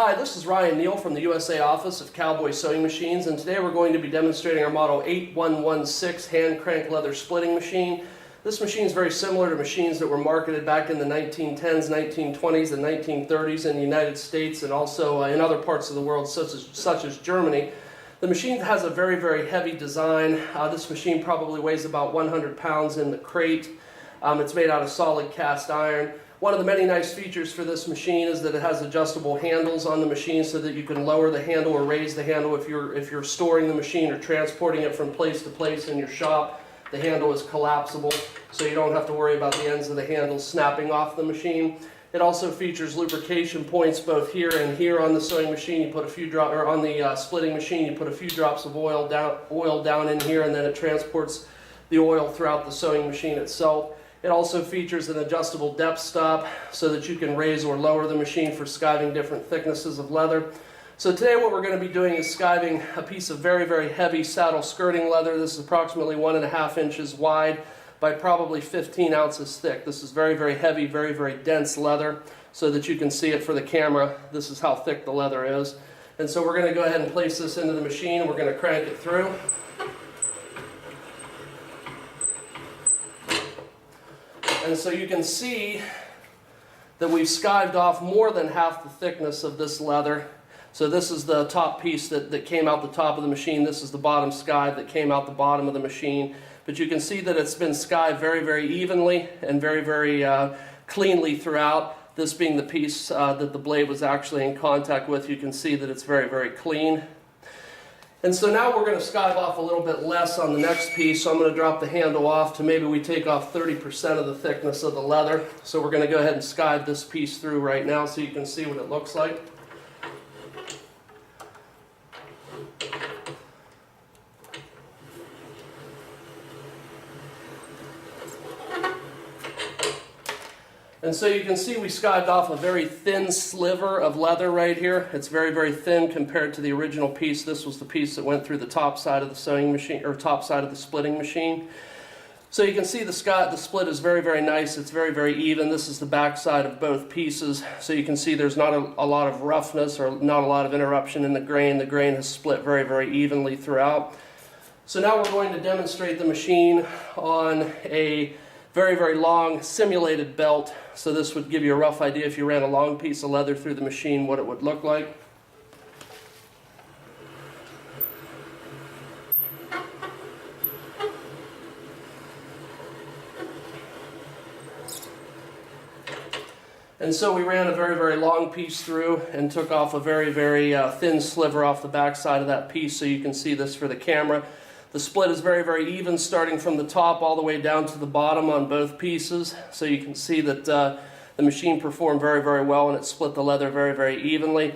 Hi, this is Ryan Neal from the USA office of CowBoy Sewing Machines, and today we're going to be demonstrating our model 8116 hand crank leather splitting machine. This machine is very similar to machines that were marketed back in the 1910s, 1920s, and 1930s in the United States and also in other parts of the world such as Germany. The machine has a very, very heavy design. This machine probably weighs about 100 pounds in the crate. It's made out of solid cast iron. One of the many nice features for this machine is that it has adjustable handles on the machine so that you can lower the handle or raise the handle if you're storing the machine or transporting it from place to place in your shop. The handle is collapsible, so you don't have to worry about the ends of the handle snapping off the machine. It also features lubrication points both here and here on the sewing machine. You put a few drops, or on the splitting machine, you put a few drops of oil down in here, and then it transports the oil throughout the sewing machine itself. It also features an adjustable depth stop so that you can raise or lower the machine for skiving different thicknesses of leather. So today what we're going to be doing is skiving a piece of very, very heavy saddle skirting leather. This is approximately 1.5 inches wide by probably 15 ounces thick. This is very, very heavy, very, very dense leather so that you can see it for the camera. This is how thick the leather is. And so we're going to go ahead and place this into the machine and we're going to crank it through. And so you can see that we've skived off more than half the thickness of this leather. So this is the top piece that came out the top of the machine. This is the bottom skive that came out the bottom of the machine. But you can see that it's been skived very, very evenly and very, very cleanly throughout. This being the piece that the blade was actually in contact with, you can see that it's very, very clean. And so now we're going to skive off a little bit less on the next piece, so I'm going to drop the handle off to maybe we take off 30% of the thickness of the leather. So we're going to go ahead and skive this piece through right now so you can see what it looks like. And so you can see we skived off a very thin sliver of leather right here. It's very, very thin compared to the original piece. This was the piece that went through the top side of the sewing machine, or top side of the splitting machine. So you can see the split is very, very nice. It's very, very even. This is the back side of both pieces. So you can see there's not a lot of roughness or not a lot of interruption in the grain. The grain has split very, very evenly throughout. So now we're going to demonstrate the machine on a very, very long simulated belt. So this would give you a rough idea if you ran a long piece of leather through the machine what it would look like. And so we ran a very, very long piece through and took off a very, very thin sliver off the back side of that piece so you can see this for the camera. The split is very, very even starting from the top all the way down to the bottom on both pieces. So you can see that the machine performed very, very well and it split the leather very, very evenly.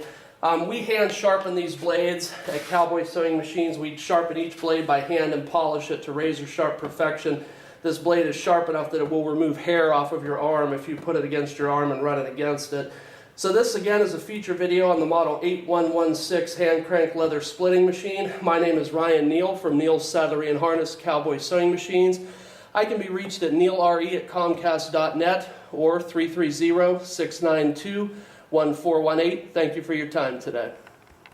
We hand sharpen these blades at CowBoy Sewing Machines. We sharpen each blade by hand and polish it to razor sharp perfection. This blade is sharp enough that it will remove hair off of your arm if you put it against your arm and run it against it. So this again is a feature video on the model 8116 hand crank leather splitting machine. My name is Ryan Neal from Neal's Saddlery and Harness CowBoy Sewing Machines. I can be reached at neilre@comcast.net or 330-692-1418. Thank you for your time today.